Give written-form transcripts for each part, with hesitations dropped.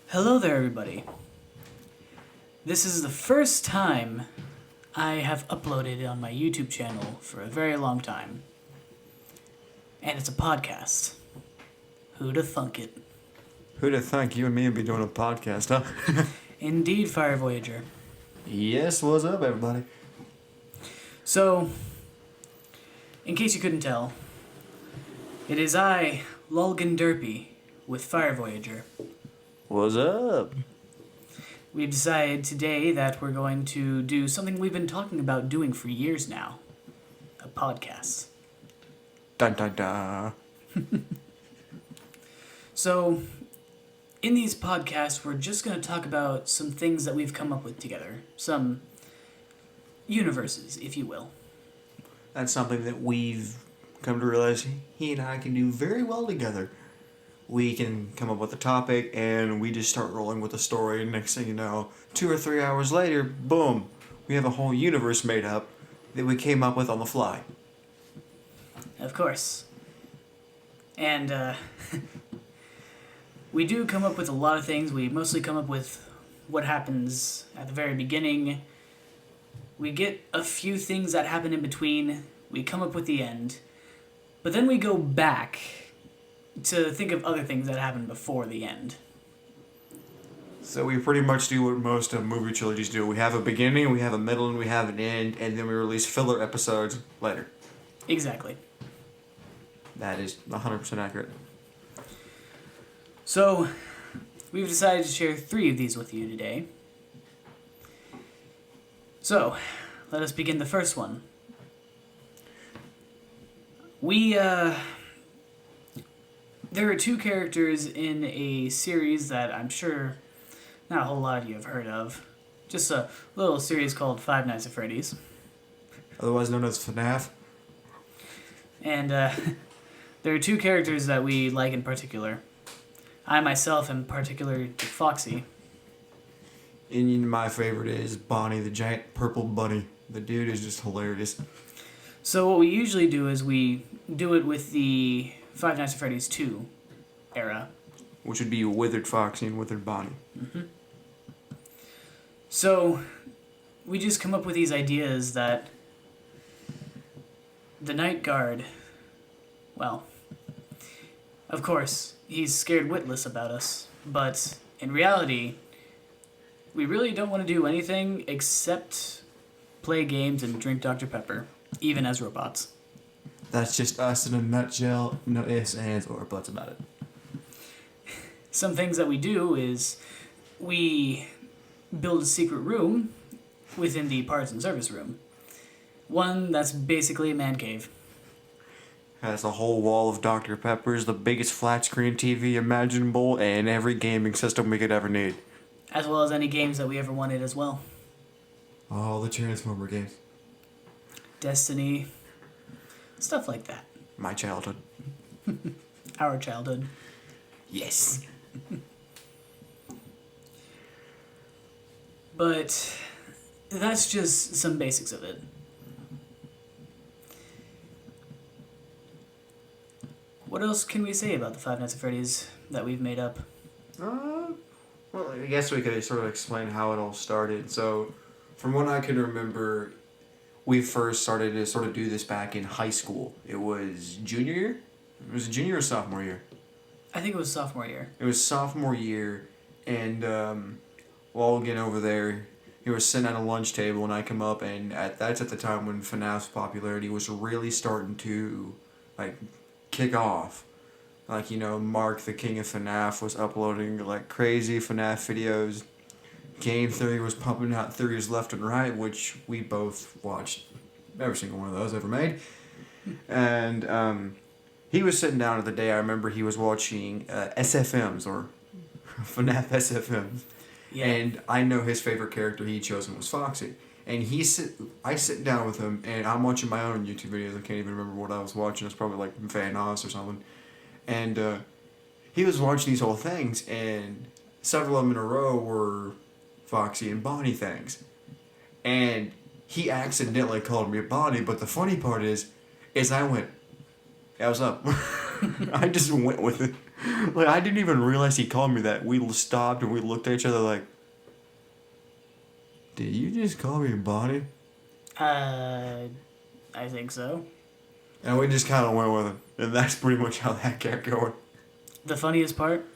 Hello there, everybody. This is the first time I have uploaded on my YouTube channel for a very long time. And it's a podcast. Who'da thunk it? Who'd have thunk you and me would be doing a podcast, huh? Indeed, Fire Voyager. Yes, what's up, everybody? So, in case you couldn't tell, it is I, Lulgan Derpy, with Fire Voyager. What's up? We've decided today that we're going to do something we've been talking about doing for years now. A podcast. Dun dun dun. So, in these podcasts, we're just going to talk about some things that we've come up with together. Some universes, if you will. That's something that we've come to realize he and I can do very well together. We can come up with a topic and we just start rolling with the story, and next thing you know, 2 or 3 hours later, boom, we have a whole universe made up that we came up with on the fly. Of course. And, we do come up with a lot of things. We mostly come up with what happens at the very beginning. We get a few things that happen in between. We come up with the end. But then we go back to think of other things that happened before the end. So we pretty much do what most movie trilogies do. We have a beginning, we have a middle, and we have an end, and then we release filler episodes later. Exactly. That is 100% accurate. So, we've decided to share 3 of these with you today. So, let us begin the first one. There are 2 characters in a series that I'm sure not a whole lot of you have heard of. Just a little series called Five Nights at Freddy's. Otherwise known as FNAF. And there are 2 characters that we like in particular. I myself am particular to Foxy. And my favorite is Bonnie, the giant purple bunny. The dude is just hilarious. So what we usually do is we do it with the Five Nights at Freddy's 2 era. Which would be Withered Foxy and Withered Bonnie. Mm-hmm. So we just come up with these ideas that the Night Guard, well, of course, he's scared witless about us, but in reality, we really don't want to do anything except play games and drink Dr. Pepper, even as robots. That's just us in a nutshell. No ifs, ands, or buts about it. Some things that we do is we build a secret room within the parts and service room. One that's basically a man cave. Has a whole wall of Dr. Peppers, the biggest flat screen TV imaginable, and every gaming system we could ever need. As well as any games that we ever wanted as well. All the Transformer games. Destiny, stuff like that. My childhood. Our childhood. Yes. But that's just some basics of it. What else can we say about the Five Nights at Freddy's that we've made up? Well, I guess we could sort of explain how it all started. So, from what I can remember, we first started to sort of do this back in high school. It was junior year? It was junior or sophomore year? I think it was sophomore year. It was sophomore year, and Logan over there, he was sitting at a lunch table, and I come up, and that's at the time when FNAF's popularity was really starting to, like, kick off. Like, you know, Mark, the king of FNAF, was uploading, like, crazy FNAF videos. Game Theory was pumping out theories left and right, which we both watched every single one of those ever made. And he was sitting down at the day, I remember he was watching SFMs, or FNAF SFMs. Yeah. And I know his favorite character he chosen was Foxy. And I sit down with him, and I'm watching my own YouTube videos. I can't even remember what I was watching. It's probably like Van Oz or something. And he was watching these whole things, and several of them in a row were Foxy and Bonnie things. And he accidentally called me Bonnie, but the funny part is I went, yeah, what's up? I just went with it. Like, I didn't even realize he called me that. We stopped and we looked at each other like, did you just call me Bonnie? I think so. And we just kind of went with it. And that's pretty much how that kept going. The funniest part,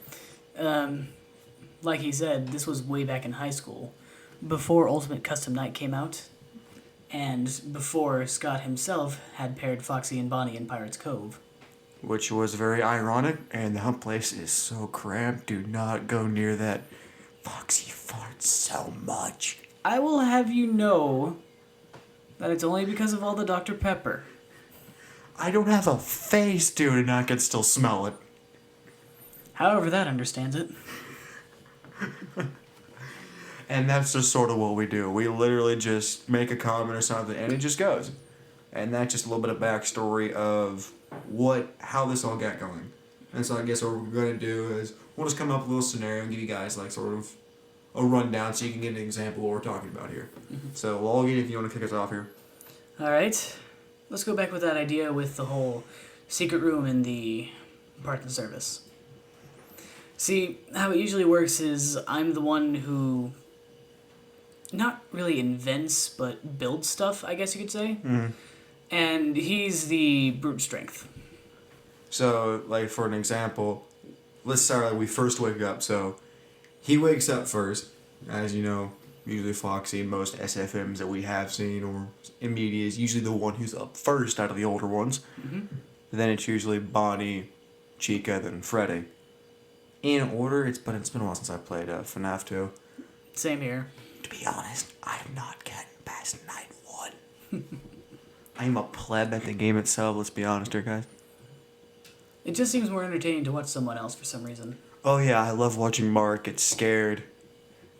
like he said, this was way back in high school, before Ultimate Custom Night came out, and before Scott himself had paired Foxy and Bonnie in Pirates Cove. Which was very ironic, and that place is so cramped. Do not go near that. Foxy farts so much. I will have you know that it's only because of all the Dr. Pepper. I don't have a face, dude, and I can still smell it. However that understands it. And that's just sort of what we do. We literally just make a comment or something, and it just goes. And that's just a little bit of backstory of how this all got going. And so I guess what we're going to do is we'll just come up with a little scenario and give you guys like sort of a rundown so you can get an example of what we're talking about here. Mm-hmm. So Logan, if you want to kick us off here. All right. Let's go back with that idea with the whole secret room in the parts and service. See, how it usually works is I'm the one who not really invents, but builds stuff, I guess you could say. Mm-hmm. And he's the brute strength. So, like, for an example, let's start like we first wake up. So, he wakes up first, as you know, usually Foxy and most SFMs that we have seen or in media is usually the one who's up first out of the older ones. Mm-hmm. Then it's usually Bonnie, Chica, then Freddy. In order, it's been a while since I played FNAF 2. Same here. To be honest, I'm not getting past night 1. I'm a pleb at the game itself, let's be honest here, guys. It just seems more entertaining to watch someone else for some reason. Oh yeah, I love watching Mark get scared.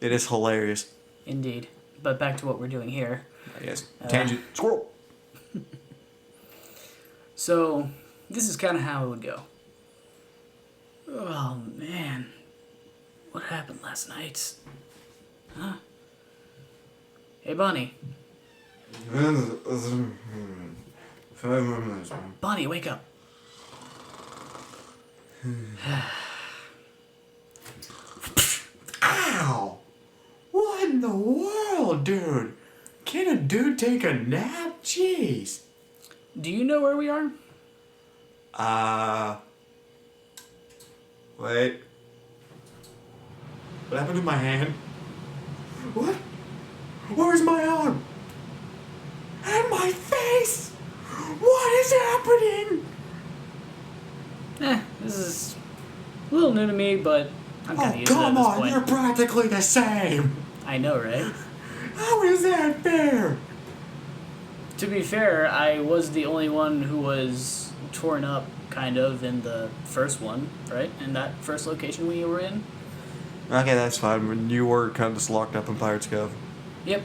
It is hilarious. Indeed. But back to what we're doing here. Yes. Tangent. Squirrel! So, this is kind of how it would go. Oh, man. What happened last night? Huh? Hey, Bonnie. 5 more minutes. Bonnie, wake up. Ow! What in the world, dude? Can a dude take a nap? Jeez. Do you know where we are? Wait. What happened to my hand? What? Where's my arm? And my face? What is happening? This is a little new to me, but I'm kind of used to it at come this on, point. you're practically the same. I know, right? How is that fair? To be fair, I was the only one who was torn up, kind of, in the first one, right? In that first location we were in. Okay, that's fine. When you were kind of just locked up in Pirates Cove. Yep.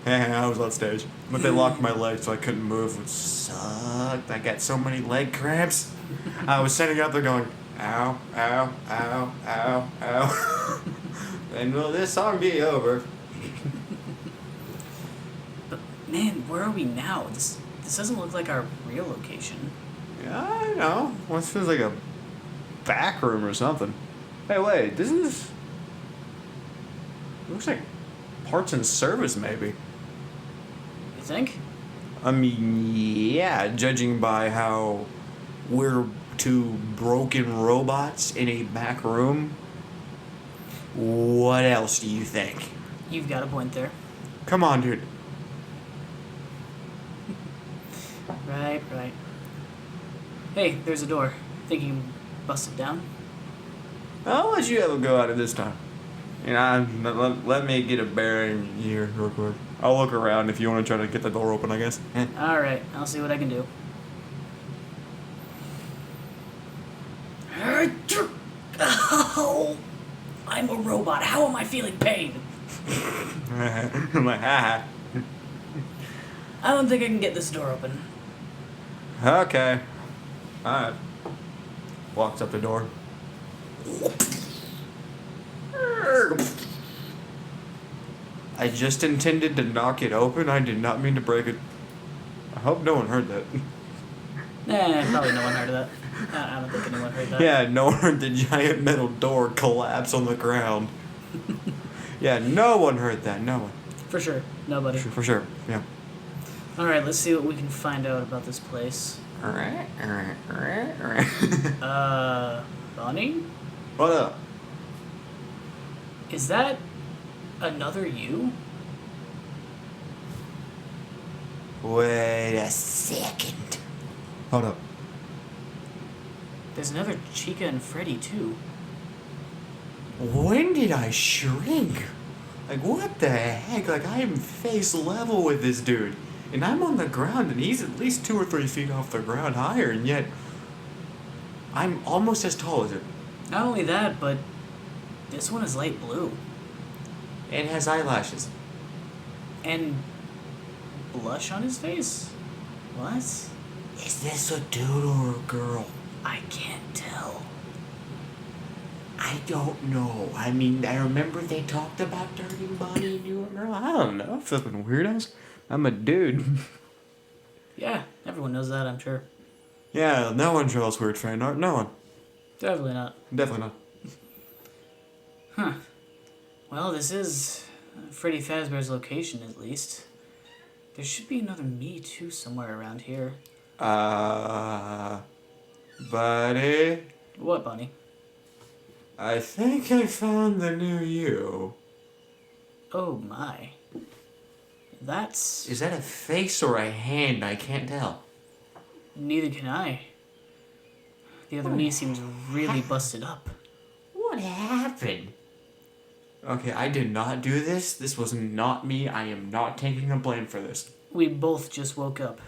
I was on stage. But they locked my legs so I couldn't move, which sucked. I got so many leg cramps. I was sitting up there going, ow, ow, ow, ow, ow. And will this song be over? But, man, where are we now? This doesn't look like our real location. Yeah, I know. Well, this feels like a back room or something. Hey, wait, this is... looks like parts and service, maybe. You think? I mean, yeah, judging by how we're two broken robots in a back room. What else do you think? You've got a point there. Come on, dude. Right. Hey, there's a door. Think you can bust it down? I'll let you have a go at it this time. You know, let me get a bearing here real quick. I'll look around if you want to try to get the door open, I guess. Alright, I'll see what I can do. Oh, I'm a robot. How am I feeling pain? I'm like, haha. I don't think I can get this door open. Okay. Alright. Walks up the door. I just intended to knock it open. I did not mean to break it. I hope no one heard that. Probably no one heard of that. I don't think anyone heard that. Yeah, no one heard the giant metal door collapse on the ground. Yeah, no one heard that. No one. For sure. Nobody. For sure. Yeah. Alright, let's see what we can find out about this place. Bonnie? What up? Is that another you? Wait a second. Hold up. There's another Chica and Freddy, too. When did I shrink? Like, what the heck? Like, I am face level with this dude. And I'm on the ground, and he's at least 2 or 3 feet off the ground higher, and yet I'm almost as tall as him. Not only that, but this one is light blue. And has eyelashes. And blush on his face? What? Is this a dude or a girl? I can't tell. I don't know. I mean, I remember they talked about turning Bonnie into a girl. I don't know. Flipping weirdos. I'm a dude. Yeah, everyone knows that, I'm sure. Yeah, no one draws weird fan art. No one. Definitely not. Definitely not. Huh. Well, this is Freddy Fazbear's location, at least. There should be another Me Too somewhere around here. Buddy? What, Bunny? I think I found the new you. Oh my. That's... Is that a face or a hand? I can't tell. Neither can I. The other me seems really busted up. What happened? Okay, I did not do this. This was not me. I am not taking the blame for this. We both just woke up.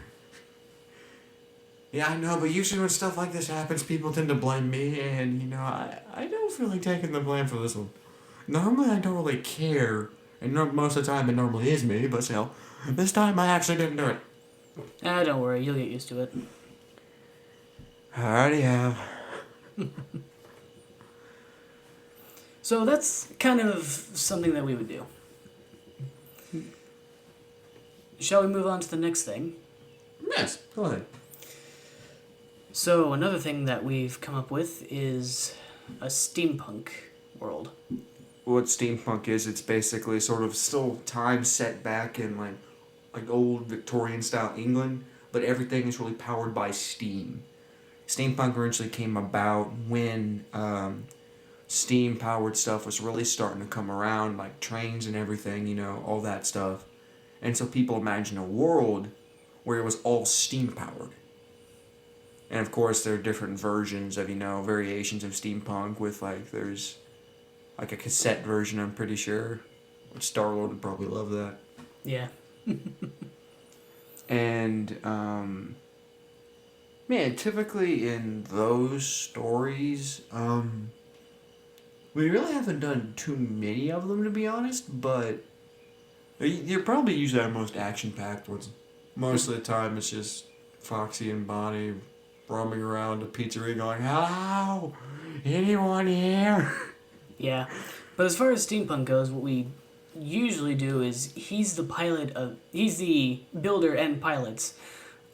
Yeah, I know, but usually when stuff like this happens, people tend to blame me, and, you know, I don't feel like taking the blame for this one. Normally, I don't really care, and most of the time, it normally is me, but still, this time, I actually didn't do it. Don't worry, you'll get used to it. I already have. So that's kind of something that we would do. Shall we move on to the next thing? Yes, go ahead. So another thing that we've come up with is a steampunk world. What steampunk is, it's basically sort of still time set back in like old Victorian style England, but everything is really powered by steam. Steampunk originally came about when steam powered stuff was really starting to come around, like trains and everything, you know, all that stuff. And so people imagined a world where it was all steam powered. And of course, there are different versions of, you know, variations of steampunk with, like, there's, like, a cassette version, I'm pretty sure. Which Star-Lord would probably love that. Yeah. And, man, typically in those stories, we really haven't done too many of them, to be honest, but you're probably usually our most action-packed ones. Most of the time, it's just Foxy and Bonnie roaming around a pizzeria going, "Hello? Anyone here?" Yeah. But as far as steampunk goes, what we usually do is he's the builder and pilot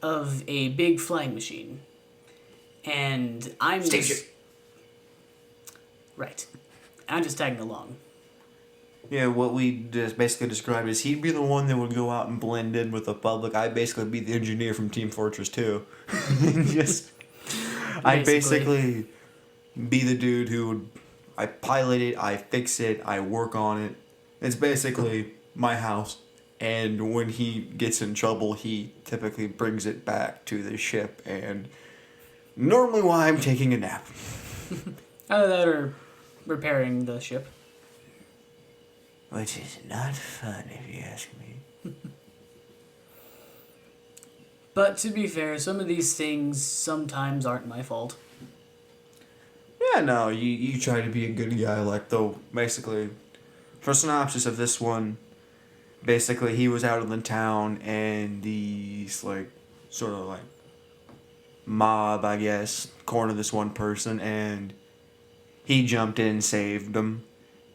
of a big flying machine. And I'm Right. I'm just tagging along. Yeah, what we just basically described is he'd be the one that would go out and blend in with the public. I'd basically be the engineer from Team Fortress 2. I'd basically be the dude who would... I pilot it, I fix it, I work on it. It's basically my house. And when he gets in trouble, he typically brings it back to the ship. And normally while I'm taking a nap. Either that or repairing the ship. Which is not fun, if you ask me. But to be fair, some of these things sometimes aren't my fault. Yeah, no, you try to be a good guy, like, though, basically, for synopsis of this one, basically, he was out in the town, and these, like, sort of, like, mob, I guess, cornered this one person, and he jumped in and saved them.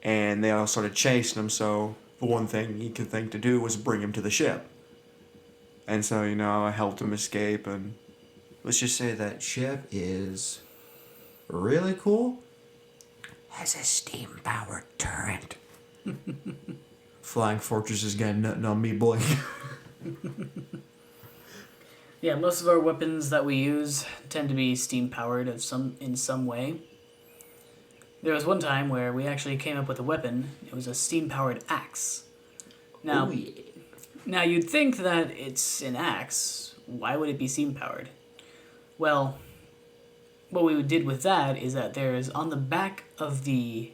And they all sort of chased him, so the one thing he could think to do was bring him to the ship. And so, you know, I helped him escape, and let's just say that ship is really cool. Has a steam-powered turret. Flying Fortress has got nothing on me, boy. Yeah, most of our weapons that we use tend to be steam powered in some way. There was one time where we actually came up with a weapon. It was a steam powered axe. Now, Oh, yeah. now you'd think that it's an axe. Why would it be steam powered? Well, what we did with that is that there's on the back of the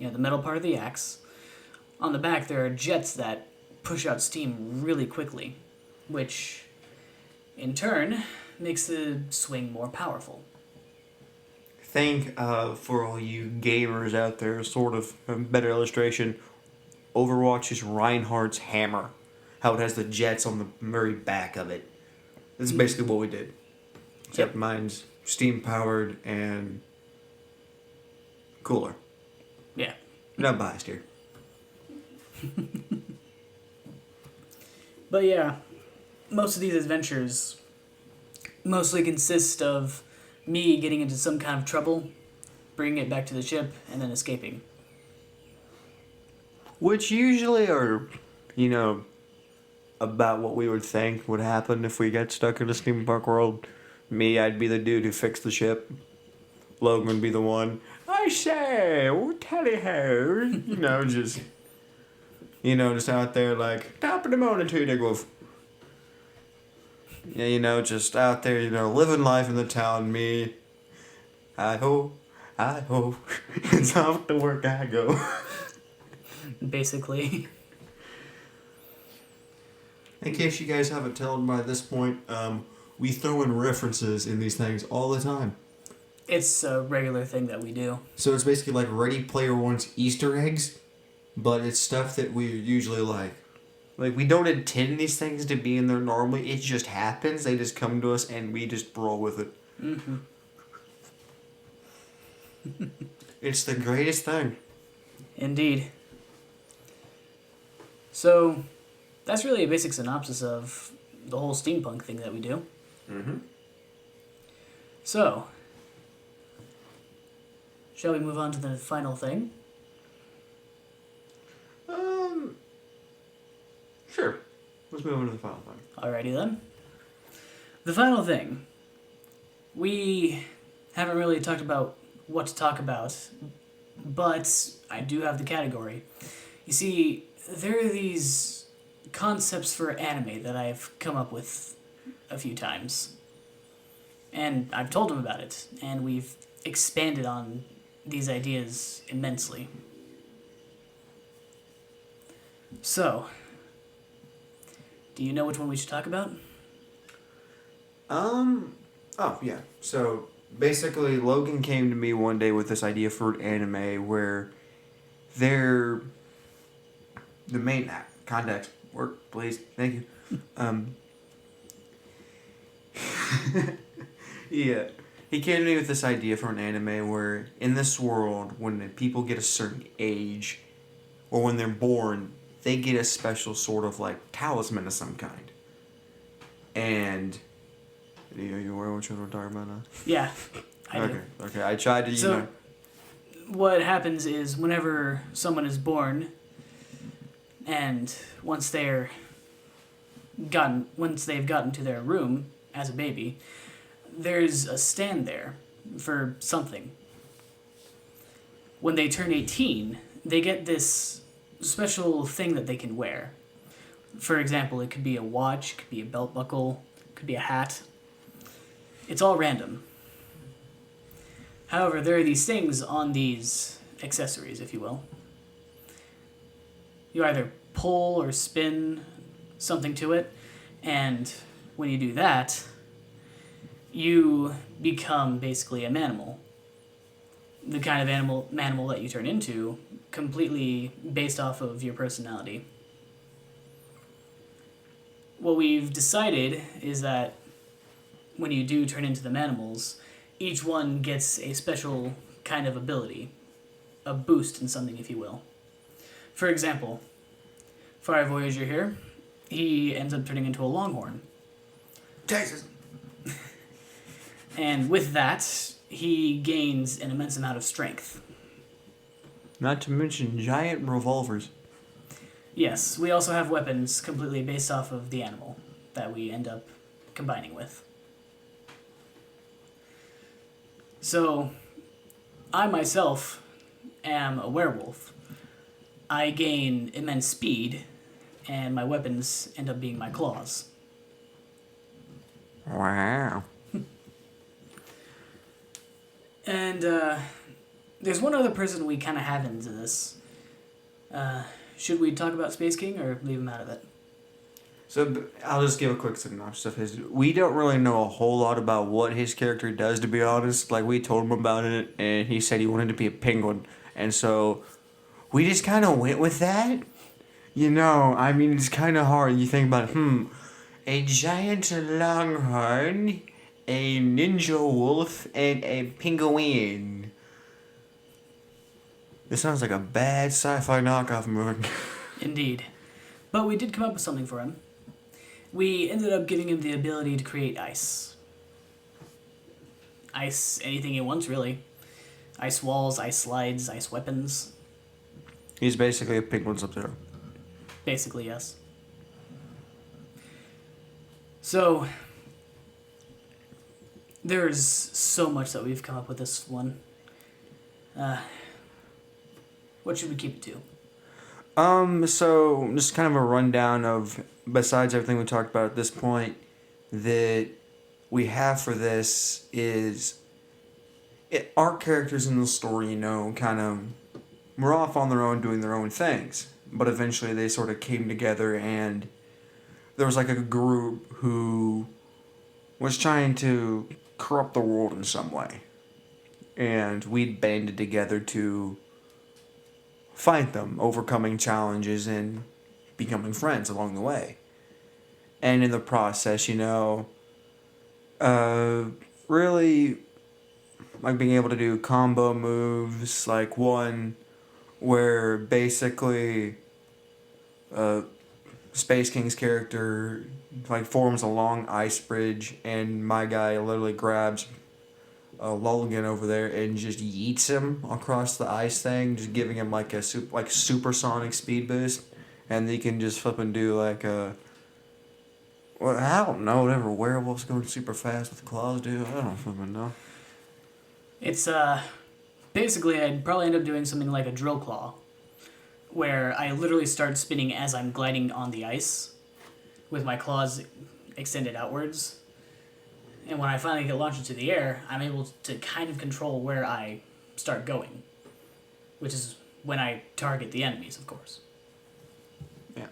metal part of the axe. On the back there are jets that push out steam really quickly, which in turn makes the swing more powerful. Think for all you gamers out there, sort of a better illustration, Overwatch's Reinhardt's hammer. How it has the jets on the very back of it. That's basically what we did. Except mine's steam powered and cooler. Yeah. Not biased here. But yeah, most of these adventures mostly consist of me getting into some kind of trouble, bringing it back to the ship, and then escaping. Which usually are, about what we would think would happen if we got stuck in a theme park world. Me, I'd be the dude who fixed the ship. Logan would be the one, I say, tally ho, just out there like, top of the morning to you, Dick. Yeah, just out there, living life in the town. Me, hi-ho, it's off to work I go. Basically. In case you guys haven't told by this point, we throw in references in these things all the time. It's a regular thing that we do. So it's basically like Ready Player One's Easter eggs, but it's stuff that we usually like. Like, we don't intend these things to be in there normally. It just happens. They just come to us and we just roll with it. Mm-hmm. It's the greatest thing. Indeed. So, that's really a basic synopsis of the whole steampunk thing that we do. Mm-hmm. So, shall we move on to the final thing? Sure. Let's move on to the final thing. Alrighty then. The final thing. We haven't really talked about what to talk about, but I do have the category. You see, there are these concepts for anime that I've come up with a few times. And I've told them about it, and we've expanded on these ideas immensely. So, do you know which one we should talk about? Oh, yeah. So, basically, Logan came to me one day with this idea for an anime where the main context, work, please, thank you. Yeah. He came to me with this idea for an anime where, in this world, when people get a certain age, or when they're born, they get a special sort of, talisman of some kind. And... Are you aware which one we're talking about now? Yeah, I do. Okay. I tried to, So, what happens is whenever someone is born, and once they've gotten to their room as a baby, there's a stand there for something. When they turn 18, they get this special thing that they can wear. For example, it could be a watch, it could be a belt buckle, it could be a hat. It's all random. However, there are these things on these accessories, if you will. You either pull or spin something to it, and when you do that, you become basically a manimal. The kind of manimal that you turn into, completely based off of your personality. What we've decided is that when you do turn into the manimals, each one gets a special kind of ability, a boost in something, if you will. For example, Fire Voyager here, he ends up turning into a longhorn. Texas. And with that, he gains an immense amount of strength. Not to mention giant revolvers. Yes, we also have weapons completely based off of the animal that we end up combining with. So, I myself am a werewolf. I gain immense speed, and my weapons end up being my claws. Wow. And there's one other person we kind of have into this. Should we talk about Space King or leave him out of it? So I'll just give a quick synopsis of his. We don't really know a whole lot about what his character does, to be honest. Like, we told him about it, and he said he wanted to be a penguin. And so we just kind of went with that. You know, I mean, it's kind of hard. You think about, a giant longhorn, a ninja wolf, and a penguin. This sounds like a bad sci-fi knockoff movie. Indeed. But we did come up with something for him. We ended up giving him the ability to create ice. Ice, anything he wants, really. Ice walls, ice slides, ice weapons. He's basically a penguin Sub-Zero. Basically, yes. So, there's so much that we've come up with this one. What should we keep it to? So just kind of a rundown of, besides everything we talked about at this point, that we have for this is our characters in the story, kind of were off on their own doing their own things, but eventually they sort of came together, and there was like a group who was trying to corrupt the world in some way, and we'd banded together to fight them, overcoming challenges and becoming friends along the way. And in the process, really like being able to do combo moves, like one where basically Space King's character like forms a long ice bridge, and my guy literally grabs Lulligan over there and just yeets him across the ice thing, just giving him like a supersonic speed boost, and he can just flip and do like a, well, I don't know, whatever werewolves going super fast with claws do. I don't fucking know. It's, basically I'd probably end up doing something like a drill claw, where I literally start spinning as I'm gliding on the ice, with my claws extended outwards. And when I finally get launched into the air, I'm able to kind of control where I start going, which is when I target the enemies, of course. Yeah.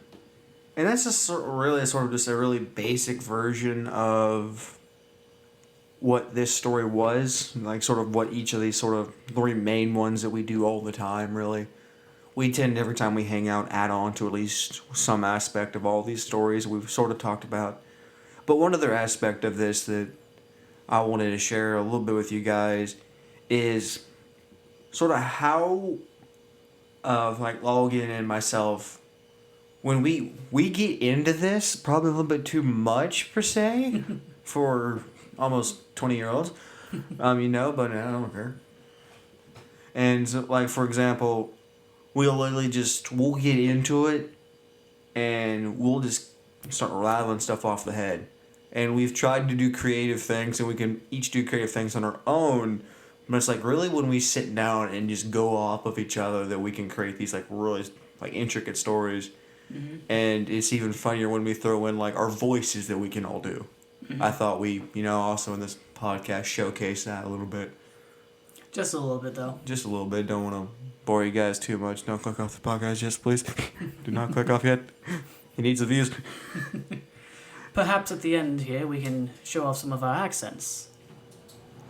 And that's just really sort of just a really basic version of what this story was, like sort of what each of these sort of three main ones that we do all the time, really. We tend, every time we hang out, add on to at least some aspect of all these stories we've sort of talked about. But one other aspect of this that I wanted to share a little bit with you guys is sort of how, like Logan and myself, when we get into this, probably a little bit too much per se, for almost 20-year-olds, but I don't care. And so, like, for example, we'll get into it, and we'll just start rattling stuff off the head. And we've tried to do creative things, and we can each do creative things on our own. But it's like really when we sit down and just go off of each other that we can create these like really like intricate stories. Mm-hmm. And it's even funnier when we throw in like our voices that we can all do. Mm-hmm. I thought we, also in this podcast showcase that a little bit. Just a little bit though. Just a little bit. Don't want to bore you guys too much. Don't click off the podcast yet, please. Do not click off yet. He needs the views. Perhaps at the end here we can show off some of our accents.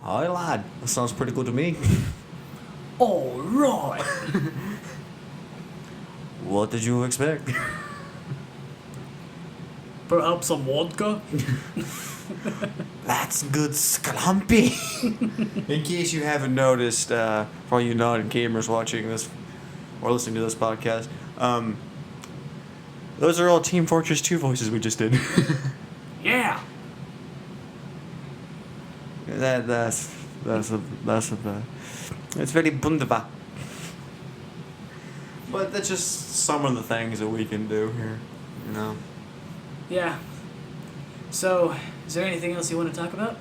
Hi lad, that sounds pretty good to me. Alright! What did you expect? Perhaps some vodka? That's good sclumpy. In case you haven't noticed, for all you non-gamers watching this or listening to this podcast, those are all Team Fortress 2 voices we just did. Yeah! That's it's very wunderbar. But that's just some of the things that we can do here, you know. Yeah. So, is there anything else you want to talk about?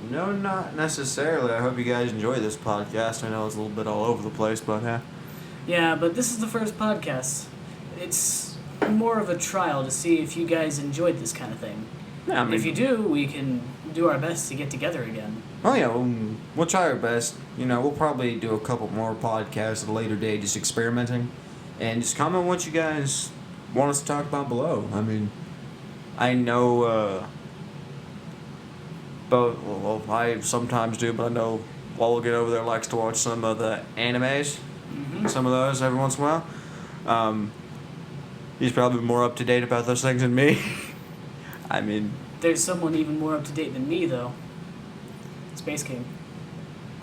No, not necessarily. I hope you guys enjoy this podcast. I know it's a little bit all over the place, but Yeah, but this is the first podcast. It's more of a trial to see if you guys enjoyed this kind of thing. yeah, I mean, If you do, we can do our best to get together again. oh yeah, we'll try our best. You know, we'll probably do a couple more podcasts at a later date, just experimenting, and just comment what you guys want us to talk about below. I mean, I know, but well, I sometimes do, but I know Logan over there likes to watch some of the animes, some of those every once in a while. He's probably more up to date about those things than me. I mean, There's someone even more up to date than me, though. Space King.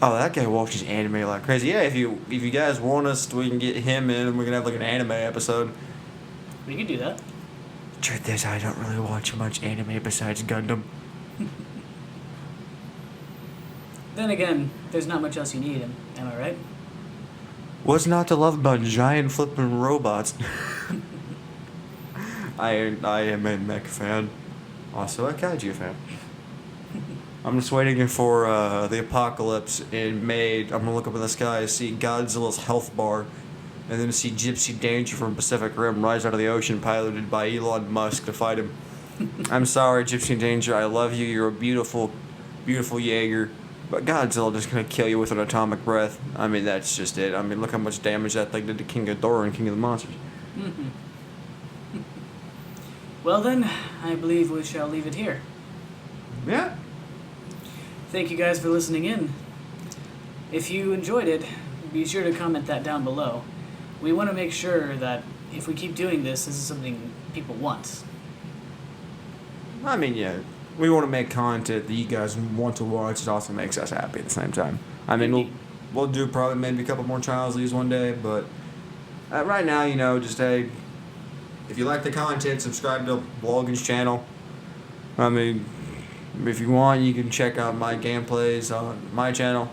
oh, that guy watches anime like crazy. Yeah, if you guys want us, we can get him in, and we can have like an anime episode. We could do that. Truth is, I don't really watch much anime besides Gundam. Then again, there's not much else you need, am I right? What's not to love about giant flipping robots? I am a mech fan. Also a kaiju fan. I'm just waiting for the apocalypse in May. I'm gonna look up in the sky, see Godzilla's health bar, and then see Gypsy Danger from Pacific Rim rise out of the ocean, piloted by Elon Musk to fight him. I'm sorry, Gypsy Danger. I love you. You're a beautiful, beautiful Jaeger. But Godzilla just gonna kill you with an atomic breath. I mean, that's just it. I mean, look how much damage that thing did to King Ghidorah and King of the Monsters. Well then, I believe we shall leave it here. Yeah. Thank you guys for listening in. If you enjoyed it, be sure to comment that down below. We want to make sure that if we keep doing this is something people want. I mean, yeah. We want to make content that you guys want to watch. It also makes us happy at the same time. I mean, we'll do probably maybe a couple more trials of these one day, but right now, you know, just hey, if you like the content, subscribe to Logan's channel. I mean, if you want, you can check out my gameplays on my channel.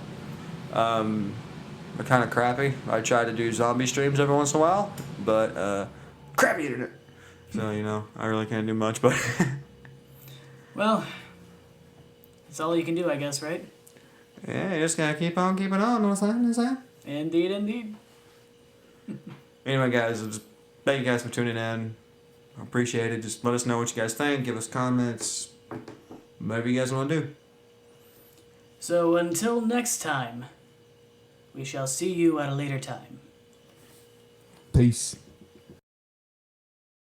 They're kind of crappy. I try to do zombie streams every once in a while, but crappy internet. So, you know, I really can't do much, but... Well, that's all you can do, I guess, right? Yeah, you just gotta keep on keeping on, know what I'm saying? Indeed, indeed. Anyway, guys, just thank you guys for tuning in. I appreciate it. Just let us know what you guys think. Give us comments. Whatever you guys want to do. So until next time, we shall see you at a later time. Peace.